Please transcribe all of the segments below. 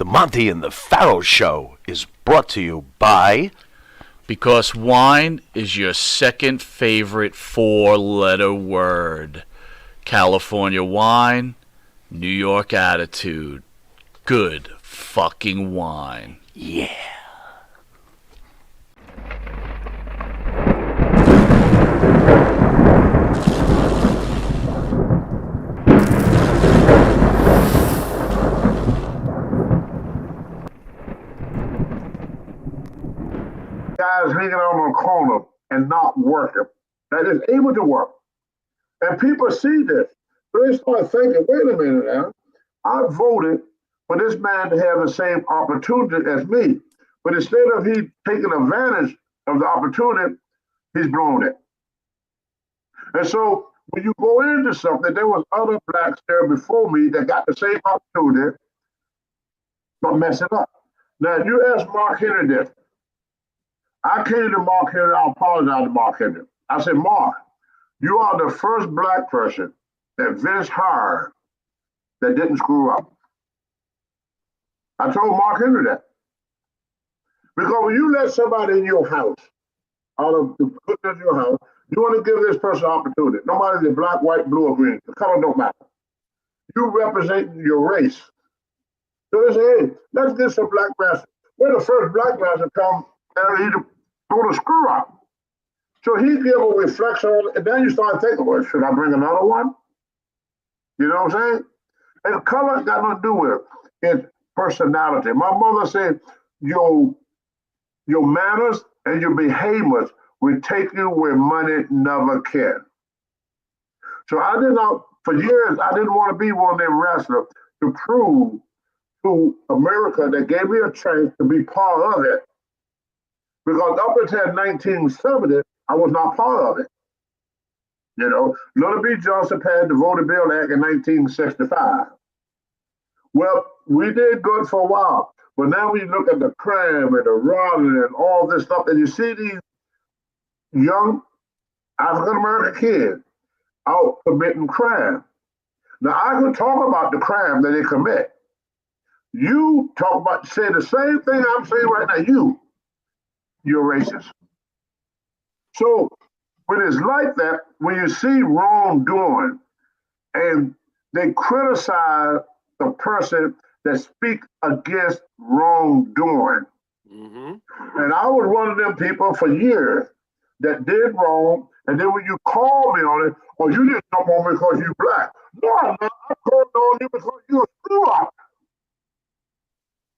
The Monty and the Pharaoh Show is brought to you by... Because wine is your second favorite four-letter word. California wine, New York attitude. Good fucking wine. Yeah. Guys hanging out on a corner and not working, that is able to work. And people see this. So they start thinking, wait a minute now, I voted for this man to have the same opportunity as me. But instead of he taking advantage of the opportunity, he's blown it. And so when you go into something, there was other blacks there before me that got the same opportunity, but mess it up. Now, you ask Mark Henry this. I came to Mark Henry, I apologize to Mark Henry. I said, Mark, you are the first black person that Vince hired that didn't screw up. I told Mark Henry that. Because when you let somebody in your house, out of the goodness of your house, you want to give this person an opportunity. No matter if black, white, blue, or green, the color don't matter. You represent your race. So they say, hey, let's get some black masters. We're the first black master come and he go to screw up. So he give a reflection on it, and then you start thinking, well, should I bring another one? You know what I'm saying? And color got nothing to do with it. It's personality. My mother said, your manners and your behaviors will take you where money never can. So I did not, for years, I didn't want to be one of them wrestlers to prove to America that gave me a chance to be part of it. Because up until 1970, I was not part of it. You know, Little B. Johnson passed the Voting Bill Act in 1965. Well, we did good for a while, but now we look at the crime and the robbing and all this stuff, and you see these young African-American kids out committing crime. Now, I can talk about the crime that they commit. You talk about, say the same thing I'm saying right now, you're racist. So when it's like that, when you see wrongdoing and they criticize the person that speaks against wrongdoing. And I was one of them people for years that did wrong, and then when you call me on it, oh, you didn't come on me because you black. No, I'm not. I called on you because you're a screw up.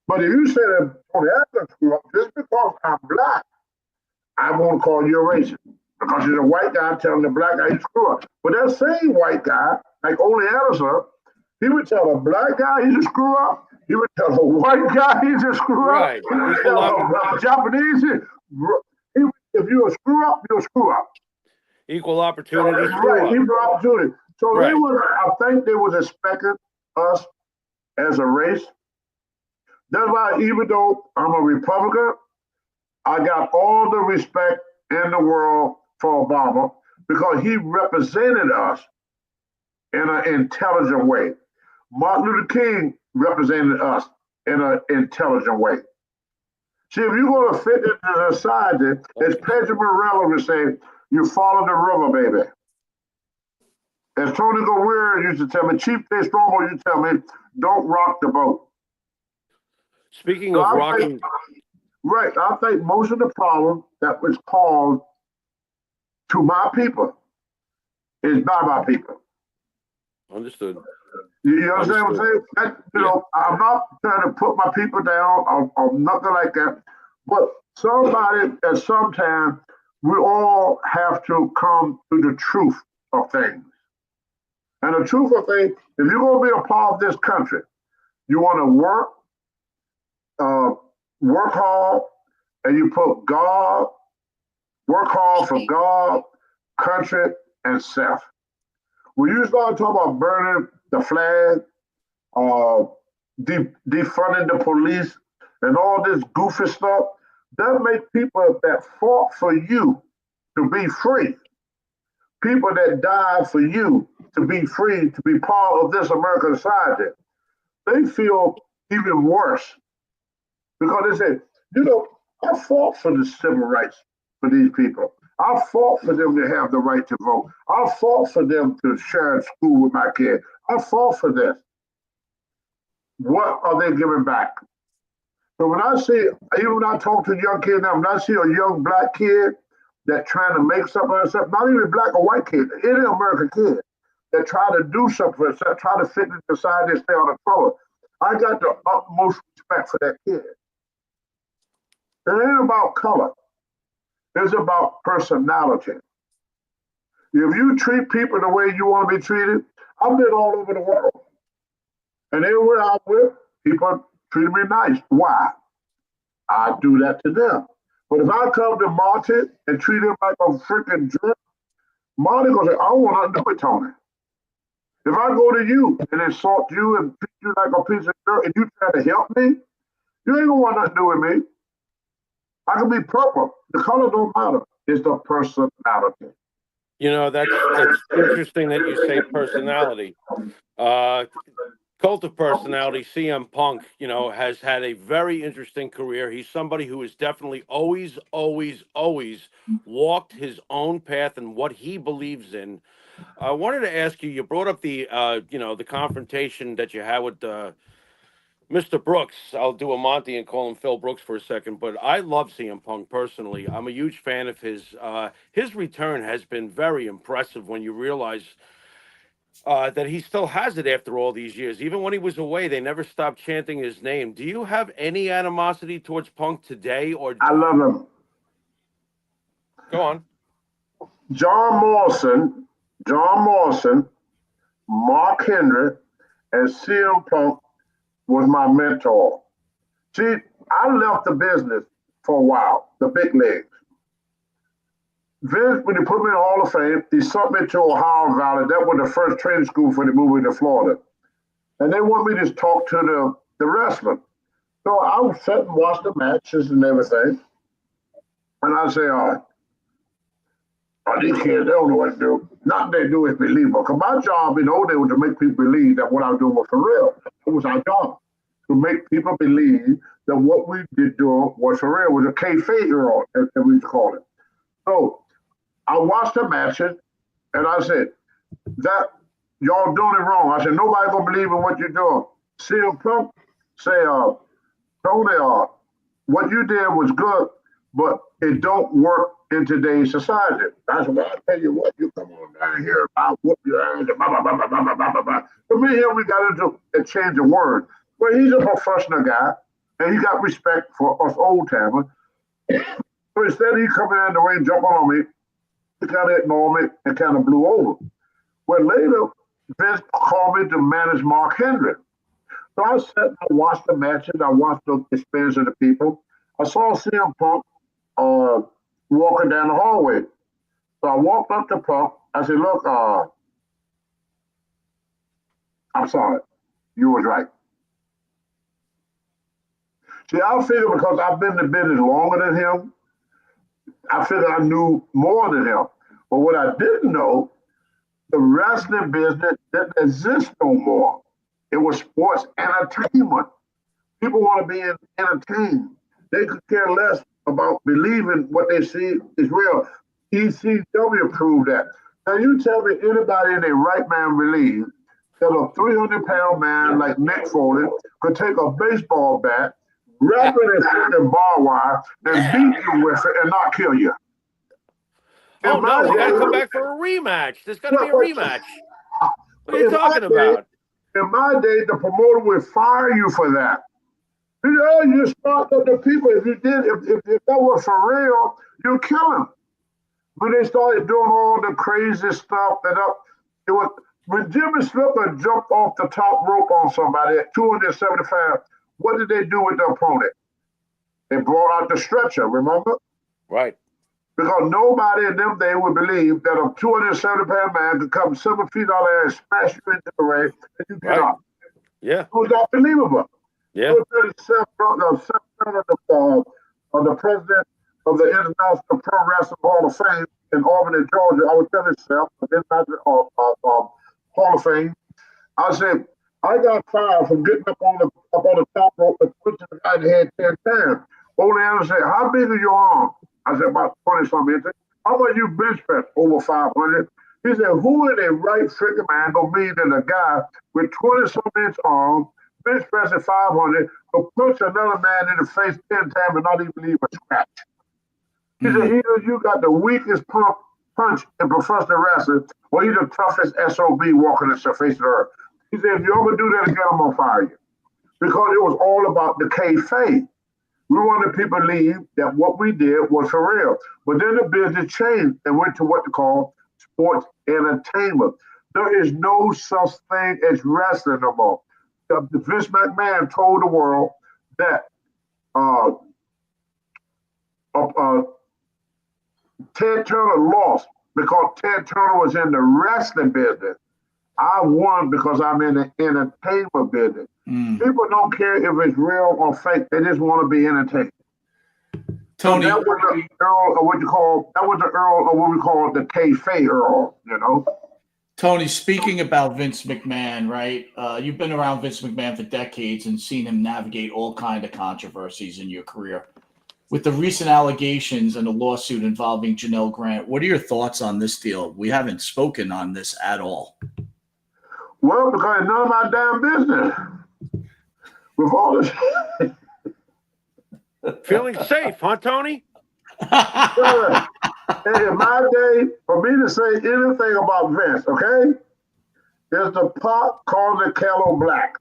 But if you say that Tony Atkins screw up, just because I'm black, I won't call you a racist. Because you're a white guy telling the black guy you screw up. But that same white guy, like Ole Anderson, he would tell a black guy he's a screw up. He would tell a white guy he's a screw up. Right. He would tell a Japanese, if you're a screw up, you're a screw up. Equal opportunity. Right, equal opportunity. So right. I think they was expecting us as a race. That's why even though I'm a Republican, I got all the respect in the world for Obama because he represented us in an intelligent way. Martin Luther King represented us in an intelligent way. See, if you're going to fit into society, as Pedro Morello would say, you follow the river, baby. As Tony Gore used to tell me, Chief Day Strongbow used to tell me, don't rock the boat. Speaking of rocking... Right, I think most of the problem that was caused to my people is by my people. Understood. You understand what I'm saying? That, know, I'm not trying to put my people down or nothing like that. But somebody at some time, we all have to come to the truth of things. And the truth of things, if you're going to be a part of this country, you want to work hard, and you put God, work hard for God, country, and self. When you start talking about burning the flag, defunding the police, and all this goofy stuff, that makes people that fought for you to be free, people that died for you to be free, to be part of this American society, they feel even worse. Because they say, I fought for the civil rights for these people. I fought for them to have the right to vote. I fought for them to share school with my kid. I fought for this. What are they giving back? So when I see, even when I talk to young kids now, when I see a young black kid that trying to make something of himself, not even black or white kid, any American kid that try to do something for himself, try to fit into society and stay on the color, I got the utmost respect for that kid. It ain't about color. It's about personality. If you treat people the way you want to be treated, I've been all over the world. And everywhere I went, people treat me nice. Why? I do that to them. But if I come to Marty and treat him like a freaking jerk, Marty gonna say, I don't want nothing to do with Tony. If I go to you and insult you and treat you like a piece of dirt and you try to help me, you ain't gonna want nothing to do with me. I can be purple. The color don't matter. It's the personality. It's interesting that you say personality. Cult of Personality, CM Punk, has had a very interesting career. He's somebody who has definitely always, always, always walked his own path and what he believes in. I wanted to ask you, you brought up the confrontation that you had with Mr. Brooks. I'll do a Monty and call him Phil Brooks for a second, but I love CM Punk personally. I'm a huge fan of his. His return has been very impressive when you realize that he still has it after all these years. Even when he was away, they never stopped chanting his name. Do you have any animosity towards Punk today? Or I love him. Go on. John Morrison, Mark Henry, and CM Punk was my mentor. See, I left the business for a while, the big leagues. Vince, when he put me in the Hall of Fame, he sent me to Ohio Valley. That was the first training school for the movie to Florida. And they want me to talk to the wrestler. So I would sit and watch the matches and everything. And I say, these kids, they don't know what to do. Nothing they do is believable. Because my job in old days was to make people believe that what I was doing was for real. It was our job to make people believe that what we did doing was for real. It was a kayfabe, as we used to call it. So I watched the matches, and I said, that y'all doing it wrong. I said, nobody gonna believe in what you're doing. CM Punk say, Tony, what you did was good, but it don't work in today's society. That's why I tell you what, you come on down here, I'll whoop your ass, blah, blah, blah, blah, blah, blah, blah, blah. For me, here we got to change the word. Well, he's a professional guy, and he got respect for us old timers. So instead of he coming in the ring, jumping on me, he kind of ignored me and kind of blew over. Well, later, Vince called me to manage Mark Henry. So I sat and I watched the matches. I watched the experience of the people. I saw CM Punk walking down the hallway. So I walked up to Punk. I said, look, I'm sorry. You was right. See, I figure because I've been in the business longer than him, I figured I knew more than him. But what I didn't know, the wrestling business didn't exist no more. It was sports entertainment. People want to be entertained. They could care less about believing what they see is real. ECW proved that. Now you tell me anybody in their right mind believes that a 300-pound man like Mick Foley could take a baseball bat, wrap it in barbed wire, and beat you with it and not kill you. Oh, no, we got to come back for a rematch. There's got to be a rematch. What are you talking about? In my day, the promoter would fire you for that. You start up the people. If you did, if that was for real, you kill them. When they started doing all the crazy stuff it was when Jimmy Slipper jumped off the top rope on somebody at 275. What did they do with the opponent? They brought out the stretcher. Remember? Right. Because nobody in them days would believe that a 270-pound man could come 7 feet out there and smash you into the ring and you get up. Yeah. It was unbelievable. Yeah. It was the president of the International Pro Wrestling Hall of Fame in Albany, Georgia. I was telling himself, the International Hall of Fame. I said, I got fired from getting up on the top rope and pushing the guy in the head 10 times. Old Anderson said, "How big is your arm?" I said, "About 20 something inches." "How about you bench press?" "Over 500." He said, "Who in their right freaking mind gonna be that a guy with 20 something inch arm, bench pressing 500, will punch another man in the face 10 times and not even leave a scratch?" He said, "Either you got the weakest punch in professional wrestling, or you're the toughest SOB walking the face of the earth." He said, "If you ever do that again, I'm gonna fire you." Because it was all about the kayfabe. We wanted people to believe that what we did was for real. But then the business changed and went to what they call sports entertainment. There is no such thing as wrestling no more. Vince McMahon told the world that uh, uh, Ted Turner lost because Ted Turner was in the wrestling business. I won because I'm in the entertainment business. People don't care if it's real or fake. They just want to be entertained. Tony, So that was the Earl of what we call the kayfabe Earl, you know. Tony, speaking about Vince McMahon, right? You've been around Vince McMahon for decades and seen him navigate all kinds of controversies in your career. With the recent allegations and the lawsuit involving Janelle Grant, what are your thoughts on this deal? We haven't spoken on this at all. Well, because it's none of my damn business. With all this, Feeling safe, huh, Tony? in my day, for me to say anything about Vince, okay, there's the pot called the Kello Black.